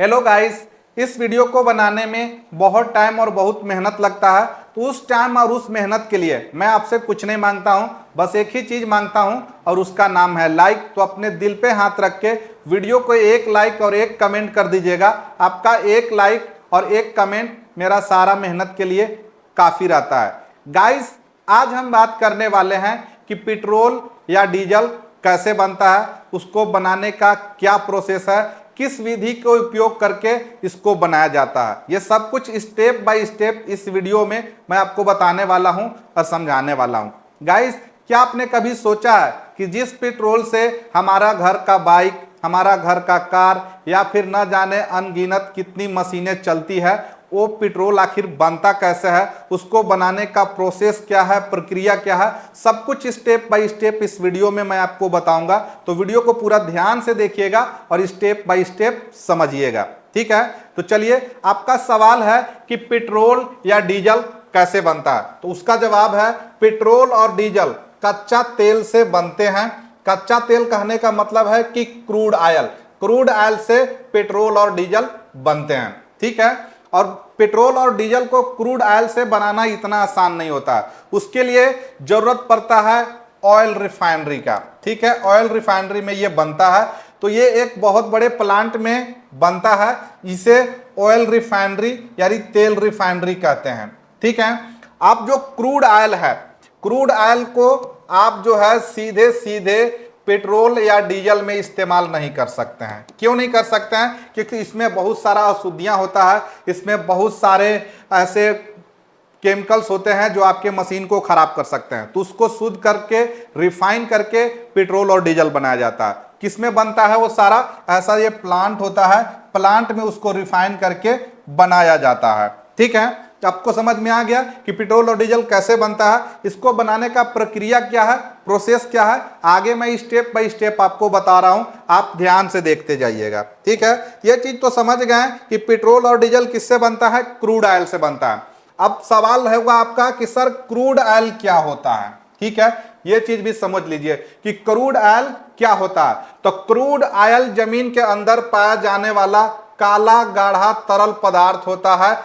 Hello guys, इस video को बनाने में बहुत टाइम और बहुत मेहनत लगता है। तो उस टाइम और उस मेहनत के लिए मैं आपसे कुछ नहीं मांगता हूं, बस एक ही चीज मांगता हूं और उसका नाम है लाइक। तो अपने दिल पे हाथ रख के वीडियो को एक लाइक और एक कमेंट कर दीजिएगा। आपका एक लाइक और एक कमेंट मेरा सारा मेहनत के लिए काफी रहता है। गाइस, आज हम बात करने वाले हैं कि पेट्रोल या डीजल कैसे बनता है, उसको बनाने का क्या प्रोसेस है, किस विधि को उपयोग करके इसको बनाया जाता है। ये सब कुछ स्टेप बाय स्टेप इस वीडियो में मैं आपको बताने वाला हूं और समझाने वाला हूं। गाइस, क्या आपने कभी सोचा है कि जिस पेट्रोल से हमारा घर का बाइक, हमारा घर का कार या फिर न जाने अनगिनत कितनी मशीनें चलती है, वो पेट्रोल आखिर बनता कैसे है, उसको बनाने का प्रोसेस क्या है, प्रक्रिया क्या है, सब कुछ स्टेप बाय स्टेप इस वीडियो में मैं आपको बताऊंगा। तो वीडियो को पूरा ध्यान से देखिएगा और स्टेप बाय स्टेप समझिएगा, ठीक है। तो चलिए, आपका सवाल है कि पेट्रोल या डीजल कैसे बनता है, तो उसका जवाब है पेट्रोल और डीजल कच्चा तेल से बनते हैं। कच्चा तेल कहने का मतलब है कि क्रूड ऑयल, क्रूड ऑयल से पेट्रोल और डीजल बनते हैं, ठीक है। और पेट्रोल और डीजल को क्रूड ऑयल से बनाना इतना आसान नहीं होता है, उसके लिए जरूरत पड़ता है ऑयल रिफाइनरी का, ठीक है। ऑयल रिफाइनरी में ये बनता है, तो ये एक बहुत बड़े प्लांट में बनता है, इसे ऑयल रिफाइनरी यानी तेल रिफाइनरी कहते हैं, ठीक है। आप जो क्रूड ऑयल है, क्रूड ऑयल को आप जो है सीधे सीधे पेट्रोल या डीजल में इस्तेमाल नहीं कर सकते हैं। क्यों नहीं कर सकते हैं? क्योंकि इसमें बहुत सारा अशुद्धियां होता है, इसमें बहुत सारे ऐसे केमिकल्स होते हैं जो आपके मशीन को खराब कर सकते हैं। तो उसको शुद्ध करके रिफाइन करके पेट्रोल और डीजल बनाया जाता है। किसमें बनता है वो सारा? ऐसा ये प्लांट होता है, प्लांट में उसको रिफाइन करके बनाया जाता है, ठीक है। आपको समझ में आ गया कि पेट्रोल और डीजल कैसे बनता है, इसको बनाने का प्रक्रिया क्या है, प्रोसेस क्या है। आगे मैं स्टेप बाय स्टेप आपको बता रहा हूं, आप ध्यान से देखते जाइएगा, ठीक है। यह चीज तो समझ गए कि पेट्रोल और डीजल किससे बनता है? क्रूड ऑयल से बनता है। अब सवाल होगा आपका कि सर क्रूड ऑयल क्या होता है, ठीक है। यह चीज भी समझ लीजिए कि क्रूड ऑयल क्या होता है। तो क्रूड ऑयल जमीन के अंदर पाया जाने वाला काला गाढ़ा तरल पदार्थ होता है,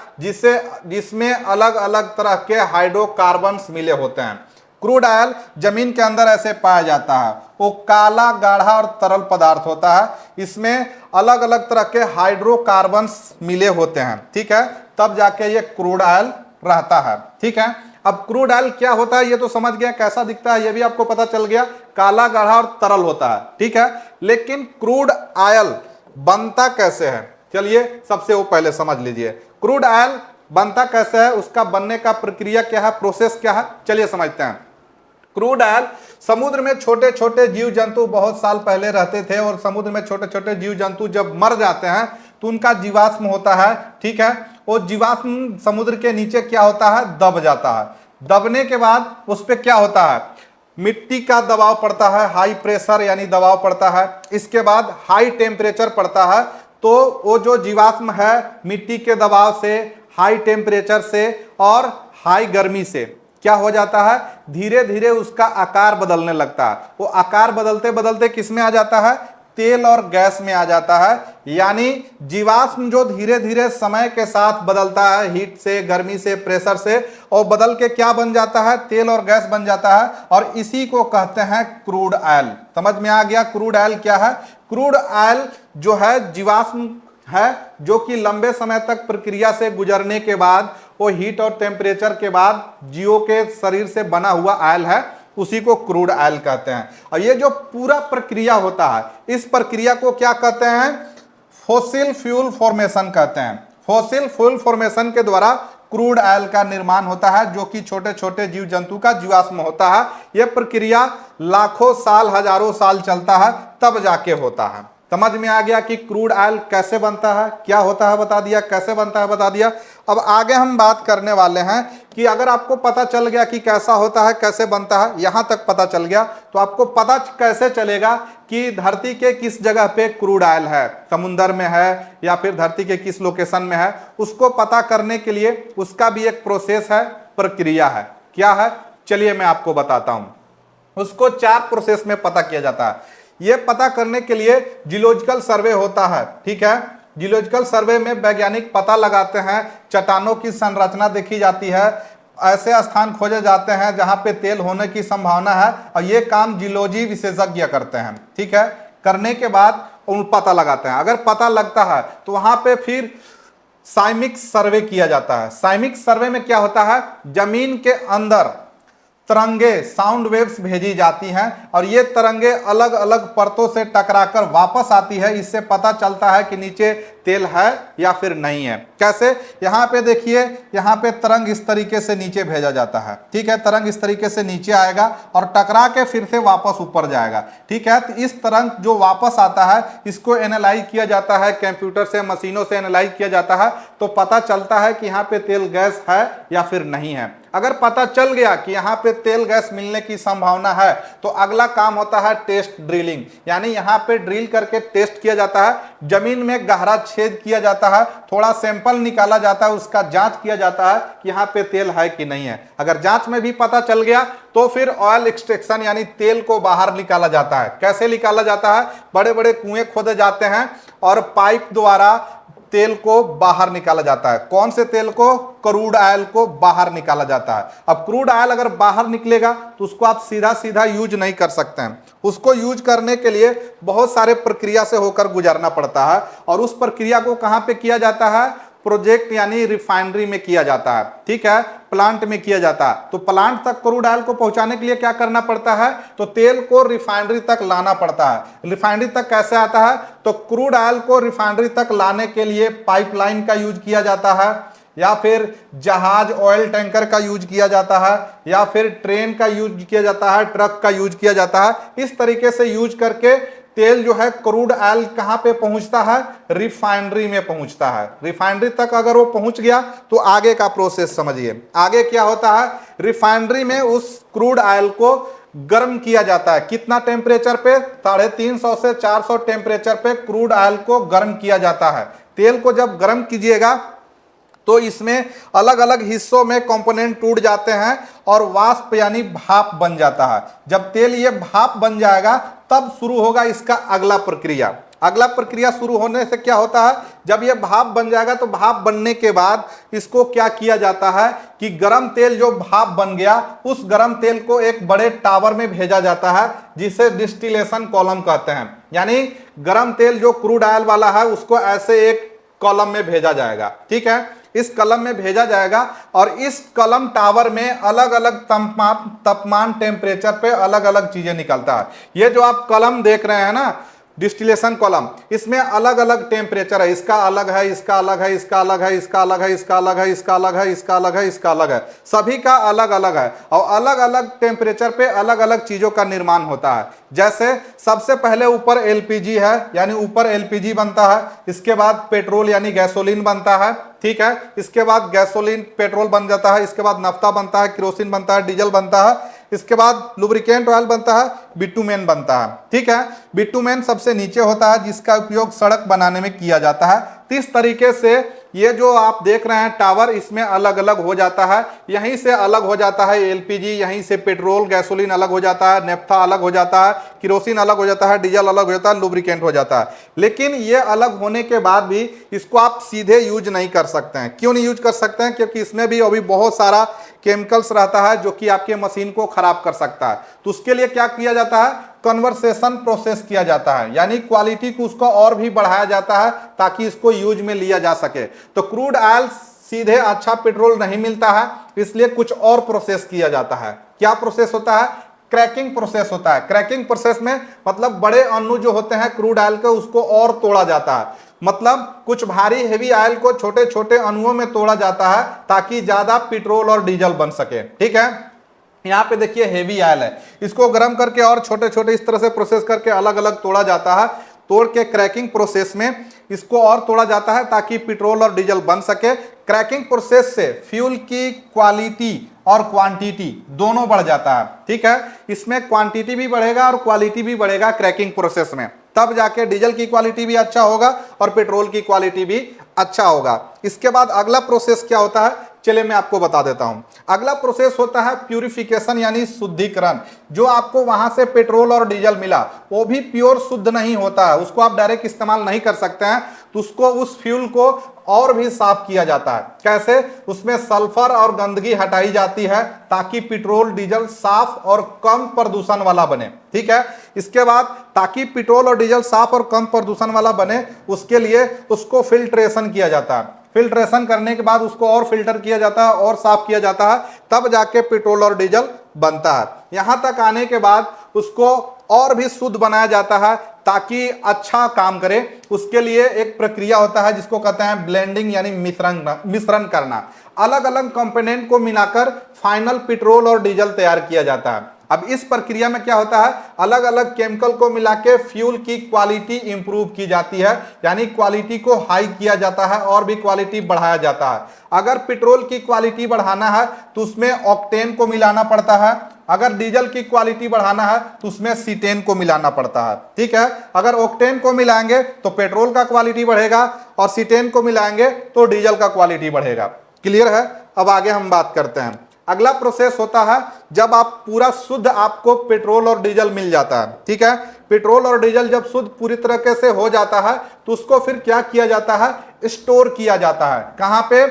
जिसमें अलग अलग तरह के हाइड्रोकार्बन्स मिले होते हैं। क्रूड ऑयल जमीन के अंदर ऐसे पाया जाता है, वो काला गाढ़ा और तरल पदार्थ होता है, इसमें अलग अलग तरह के हाइड्रोकार्बन्स मिले होते हैं, ठीक है। तब जाके ये क्रूड ऑयल रहता है, ठीक है। अब क्रूड ऑयल क्या होता है ये तो समझ गया, कैसा दिखता है ये भी आपको पता चल गया, काला गाढ़ा और तरल होता है, ठीक है। लेकिन क्रूड ऑयल बनता कैसे है, चलिए सबसे वो पहले समझ लीजिए। क्रूड ऑयल बनता कैसे है, उसका बनने का प्रक्रिया क्या है, प्रोसेस क्या है, चलिए समझते हैं। क्रूड ऑयल, समुद्र में छोटे छोटे जीव जंतु बहुत साल पहले रहते थे, और समुद्र में छोटे छोटे जीव जंतु जब मर जाते हैं तो उनका जीवाश्म होता है, ठीक है। वो जीवाश्म समुद्र के नीचे क्या होता है? दब जाता है। दबने के बाद उस पर क्या होता है? मिट्टी का दबाव पड़ता है, हाई प्रेशर यानी दबाव पड़ता है। इसके बाद हाई टेम्परेचर पड़ता है, तो वो जो जीवाश्म है मिट्टी के दबाव से, हाई टेम्परेचर से और हाई गर्मी से क्या हो जाता है? धीरे धीरे उसका आकार बदलने लगता है। वो आकार बदलते बदलते किस में आ जाता है? तेल और गैस में आ जाता है। यानी जीवाश्म जो धीरे धीरे समय के साथ बदलता है, हीट से, गर्मी से, प्रेशर से, और बदल के क्या बन जाता है? तेल और गैस बन जाता है, और इसी को कहते हैं क्रूड ऑयल। समझ में आ गया क्रूड ऑयल क्या है? क्रूड ऑयल जो है जीवाश्म है, जो कि लंबे समय तक प्रक्रिया से गुजरने के बाद, वो हीट और टेम्परेचर के बाद जीवों के शरीर से बना हुआ ऑयल है, उसी को क्रूड ऑयल कहते हैं। और ये जो पूरा प्रक्रिया होता है, इस प्रक्रिया को क्या कहते हैं? फॉसिल फ्यूल फॉर्मेशन कहते हैं। फॉसिल फ्यूल फॉर्मेशन के द्वारा क्रूड ऑयल का निर्माण होता है, जो कि छोटे छोटे जीव जंतु का जीवाश्म होता है। यह प्रक्रिया लाखों साल, हजारों साल चलता है, तब जाके होता है। समझ में आ गया कि क्रूड ऑयल कैसे बनता है, क्या होता है बता दिया, कैसे बनता है बता दिया। अब आगे हम बात करने वाले हैं कि अगर आपको पता चल गया कि कैसा होता है, कैसे बनता है, यहां तक पता चल गया, तो आपको पता कैसे चलेगा कि धरती के किस जगह पे क्रूड ऑयल है, समुद्र में है या फिर धरती के किस लोकेशन में है। उसको पता करने के लिए उसका भी एक प्रोसेस है, प्रक्रिया है। क्या है? चलिए मैं आपको बताता हूं। उसको 4 प्रोसेस में पता किया जाता है। यह पता करने के लिए जियोलॉजिकल सर्वे होता है, ठीक है। जियोलॉजिकल सर्वे में वैज्ञानिक पता लगाते हैं, चट्टानों की संरचना देखी जाती है, ऐसे स्थान खोजे जाते हैं जहां पे तेल होने की संभावना है, और ये काम जियोलॉजी विशेषज्ञ करते हैं। ठीक है, करने के बाद उन पता लगाते हैं। अगर पता लगता है तो वहां पे फिर साइमिक सर्वे किया जाता है। साइमिक सर्वे में क्या होता है, जमीन के अंदर तरंगे, साउंड वेव्स भेजी जाती हैं, और ये तरंगे अलग अलग परतों से टकराकर वापस आती है। इससे पता चलता है कि नीचे तेल है या फिर नहीं है। कैसे, यहाँ पे देखिए, यहाँ पे तरंग इस तरीके से नीचे भेजा जाता है। ठीक है, तरंग इस तरीके से नीचे आएगा और टकरा के फिर से वापस ऊपर जाएगा। ठीक है, तो इस तरंग जो वापस आता है इसको एनालाइज किया जाता है, कंप्यूटर से, मशीनों से एनालाइज किया जाता है, तो पता चलता है कि यहाँ पे तेल गैस है या फिर नहीं है। अगर पता चल गया कि यहाँ पे तेल गैस मिलने की संभावना है तो अगला काम होता है टेस्ट ड्रिलिंग, यानी यहाँ पे ड्रिल करके टेस्ट किया जाता है, जमीन में गहरा छेद किया जाता है, थोड़ा सैंपल निकाला जाता है, उसका जांच किया जाता है कि यहाँ पे तेल है कि नहीं है। अगर जांच में भी पता चल गया तो फिर ऑयल एक्सट्रैक्शन यानी तेल को बाहर निकाला जाता है। कैसे निकाला जाता है, बड़े बड़े कुएं खोदे जाते हैं और पाइप द्वारा तेल को बाहर निकाला जाता है। कौन से तेल को, क्रूड ऑयल को बाहर निकाला जाता है। अब क्रूड ऑयल अगर बाहर निकलेगा तो उसको आप सीधा सीधा यूज नहीं कर सकते हैं, उसको यूज करने के लिए बहुत सारे प्रक्रिया से होकर गुजरना पड़ता है, और उस प्रक्रिया को कहां पे किया जाता है, प्रोजेक्ट यानी रिफाइनरी में किया जाता है। ठीक है, प्लांट में किया जाता है। तो प्लांट तक क्रूड ऑयल को पहुंचाने के लिए क्या करना पड़ता है, तो तेल को रिफाइनरी तक लाना पड़ता है। रिफाइनरी तक कैसे आता है, तो क्रूड ऑयल को रिफाइनरी तक लाने के लिए पाइपलाइन का यूज किया जाता है, या फिर जहाज ऑयल टैंकर का यूज किया जाता है, या फिर ट्रेन का यूज किया जाता है, ट्रक का यूज किया जाता है। इस तरीके से यूज करके तेल जो है, क्रूड ऑयल कहां पे पहुंचता है, रिफाइनरी में पहुंचता है। रिफाइनरी तक अगर वो पहुंच गया तो आगे का प्रोसेस समझिए। आगे क्या होता है, रिफाइनरी में उस क्रूड ऑयल को गर्म किया जाता है। कितना टेम्परेचर पे, 350 से 400 टेम्परेचर पे क्रूड ऑयल को गर्म किया जाता है। तेल को जब गर्म कीजिएगा तो इसमें अलग अलग हिस्सों में कंपोनेंट टूट जाते हैं और वाष्प यानी भाप बन जाता है। जब तेल ये भाप बन जाएगा तब शुरू होगा इसका अगला प्रक्रिया। अगला प्रक्रिया शुरू होने से क्या होता है, जब ये भाप बन जाएगा तो भाप बनने के बाद इसको क्या किया जाता है कि गरम तेल जो भाप बन गया उस गरम तेल को एक बड़े टावर में भेजा जाता है जिसे डिस्टिलेशन कॉलम कहते हैं। यानी गरम तेल जो क्रूड ऑयल वाला है उसको ऐसे एक कॉलम में भेजा जाएगा। ठीक है, इस कलम में भेजा जाएगा और इस कलम टावर में अलग अलग तापमान टेम्परेचर पे अलग अलग चीजें निकलता है। ये जो आप कलम देख रहे हैं ना, डिस्टिलेशन कॉलम, इसमें अलग अलग टेम्परेचर है। इसका अलग है, इसका अलग है, इसका अलग है, इसका अलग है, इसका अलग है, इसका अलग है, इसका अलग है, इसका अलग है, सभी का अलग अलग है और अलग अलग टेम्परेचर पे अलग अलग चीजों का निर्माण होता है। जैसे सबसे पहले ऊपर एलपीजी है, यानी ऊपर एलपीजी बनता है। इसके बाद पेट्रोल यानी गैसोलीन बनता है। ठीक है, इसके बाद गैसोलीन पेट्रोल बन जाता है। इसके बाद नाफ्ता बनता है, केरोसिन बनता है, डीजल बनता है। इसके बाद लुब्रिकेंट ऑयल बनता है, बिटुमेन बनता है। ठीक है, बिटुमेन सबसे नीचे होता है जिसका उपयोग सड़क बनाने में किया जाता है। तो इस तरीके से ये जो आप देख रहे हैं टावर, इसमें अलग अलग हो जाता है। यहीं से अलग हो जाता है एलपीजी, यहीं से पेट्रोल गैसोलीन अलग हो जाता है, नेफ्था अलग हो जाता है, केरोसिन अलग हो जाता है, डीजल अलग हो जाता है, लुब्रिकेंट हो जाता है। लेकिन ये अलग होने के बाद भी इसको आप सीधे यूज नहीं कर सकते हैं। क्यों नहीं यूज कर सकते हैं, क्योंकि इसमें भी अभी बहुत सारा केमिकल्स रहता है जो कि आपके मशीन को खराब कर सकता है। तो उसके लिए क्या किया जाता है, कन्वर्सेशन प्रोसेस किया जाता है, यानी क्वालिटी को उसको और भी बढ़ाया जाता है ताकि इसको यूज में लिया जा सके। तो क्रूड ऑयल सीधे अच्छा पेट्रोल नहीं मिलता है, इसलिए कुछ और प्रोसेस किया जाता है। क्या प्रोसेस होता है, क्रैकिंग प्रोसेस होता है। क्रैकिंग प्रोसेस में मतलब बड़े अणु जो होते हैं क्रूड ऑयल के उसको और तोड़ा जाता है। मतलब कुछ भारी हेवी ऑयल को छोटे छोटे अणुओं में तोड़ा जाता है ताकि ज्यादा पेट्रोल और डीजल बन सके। ठीक है, यहाँ पे देखिए हेवी ऑयल है, इसको गर्म करके और छोटे छोटे इस तरह से प्रोसेस करके अलग अलग तोड़ा जाता है। तोड़ के क्रैकिंग प्रोसेस में इसको और तोड़ा जाता है ताकि पेट्रोल और डीजल बन सके। क्रैकिंग प्रोसेस से फ्यूल की क्वालिटी और क्वांटिटी दोनों बढ़ जाता है। ठीक है, इसमें क्वांटिटी भी बढ़ेगा और क्वालिटी भी बढ़ेगा क्रैकिंग प्रोसेस में, तब जाके डीजल की क्वालिटी भी अच्छा होगा और पेट्रोल की क्वालिटी भी अच्छा होगा। इसके बाद अगला प्रोसेस क्या होता है, चलिए मैं आपको बता देता हूं। अगला प्रोसेस होता है प्यूरिफिकेशन यानी शुद्धिकरण। जो आपको वहां से पेट्रोल और डीजल मिला वो भी प्योर शुद्ध नहीं होता है, उसको आप डायरेक्ट इस्तेमाल नहीं कर सकते हैं, तो उसको उस फ्यूल को और भी साफ किया जाता है। कैसे? उसमें सल्फर और गंदगी हटाई जाती है ताकि पेट्रोल डीजल साफ और कम प्रदूषण वाला बने। ठीक है, इसके बाद ताकि पेट्रोल और डीजल साफ और कम प्रदूषण वाला बने उसके लिए उसको फिल्ट्रेशन किया जाता है। फिल्ट्रेशन करने के बाद उसको और फिल्टर किया जाता है और साफ किया जाता है, तब जाके पेट्रोल और डीजल बनता है। यहां तक आने के बाद उसको और भी शुद्ध बनाया जाता है ताकि अच्छा काम करे। उसके लिए एक प्रक्रिया होता है जिसको कहते हैं ब्लेंडिंग यानी मिश्रण करना। अलग अलग कंपोनेंट को मिलाकर फाइनल पेट्रोल और डीजल तैयार किया जाता है। अब इस प्रक्रिया में क्या होता है, अलग अलग केमिकल को मिला के फ्यूल की क्वालिटी इंप्रूव की जाती है, यानी क्वालिटी को हाई किया जाता है और भी क्वालिटी बढ़ाया जाता है। अगर पेट्रोल की क्वालिटी बढ़ाना है तो उसमें ऑक्टेन को मिलाना पड़ता है, अगर डीजल की क्वालिटी बढ़ाना है तो उसमें सीटेन को मिलाना पड़ता है। ठीक है, अगर ऑक्टेन को मिलाएंगे तो पेट्रोल का क्वालिटी बढ़ेगा और सीटेन को मिलाएंगे तो डीजल का क्वालिटी बढ़ेगा। क्लियर है? अब आगे हम बात करते हैं। अगला प्रोसेस होता है जब आप पूरा शुद्ध आपको पेट्रोल और डीजल मिल जाता है। ठीक है, पेट्रोल और डीजल जब शुद्ध पूरी तरीके से हो जाता है तो उसको फिर क्या किया जाता है, स्टोर किया जाता है। कहां पे?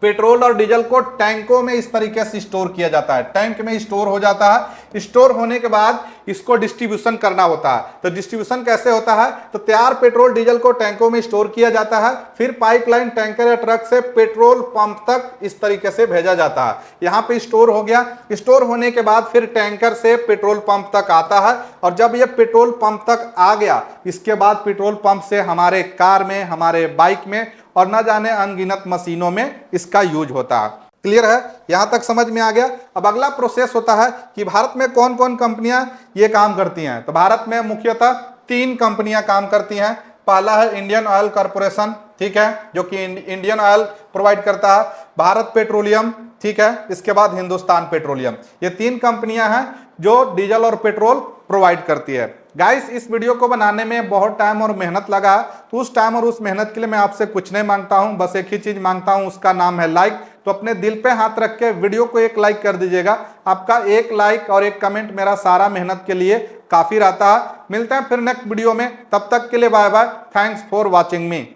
पेट्रोल और डीजल को टैंकों में इस तरीके से स्टोर किया जाता है, टैंक में स्टोर हो जाता है। स्टोर होने के बाद इसको डिस्ट्रीब्यूशन करना होता है। तो डिस्ट्रीब्यूशन कैसे होता है, तो तैयार पेट्रोल डीजल को टैंकों में स्टोर किया जाता है, फिर पाइपलाइन टैंकर या ट्रक से पेट्रोल पंप तक इस तरीके से भेजा जाता है। यहाँ पे स्टोर हो गया, स्टोर होने के बाद फिर टैंकर से पेट्रोल पंप तक आता है, और जब ये पेट्रोल पंप तक आ गया इसके बाद पेट्रोल पंप से हमारे कार में, हमारे बाइक में और न जाने अनगिनत मशीनों में इसका यूज होता है। क्लियर है? यहां तक समझ में आ गया। अब अगला प्रोसेस होता है कि भारत में कौन कौन कंपनियां ये काम करती हैं। तो भारत में मुख्यतः 3 कंपनियां काम करती हैं। पहला है इंडियन ऑयल कॉर्पोरेशन, ठीक है, जो कि इंडियन ऑयल प्रोवाइड करता है। भारत पेट्रोलियम, ठीक है, इसके बाद हिंदुस्तान पेट्रोलियम। ये 3 कंपनियां हैं जो डीजल और पेट्रोल प्रोवाइड करती है। गाइस, इस वीडियो को बनाने में बहुत टाइम और मेहनत लगा, तो उस टाइम और उस मेहनत के लिए मैं आपसे कुछ नहीं मांगता हूं, बस एक ही चीज मांगता हूं, उसका नाम है लाइक। तो अपने दिल पे हाथ रख के वीडियो को एक लाइक कर दीजिएगा। आपका एक लाइक और एक कमेंट मेरा सारा मेहनत के लिए काफी रहता है। मिलते हैं फिर नेक्स्ट वीडियो में, तब तक के लिए bye bye. Thanks for watching me.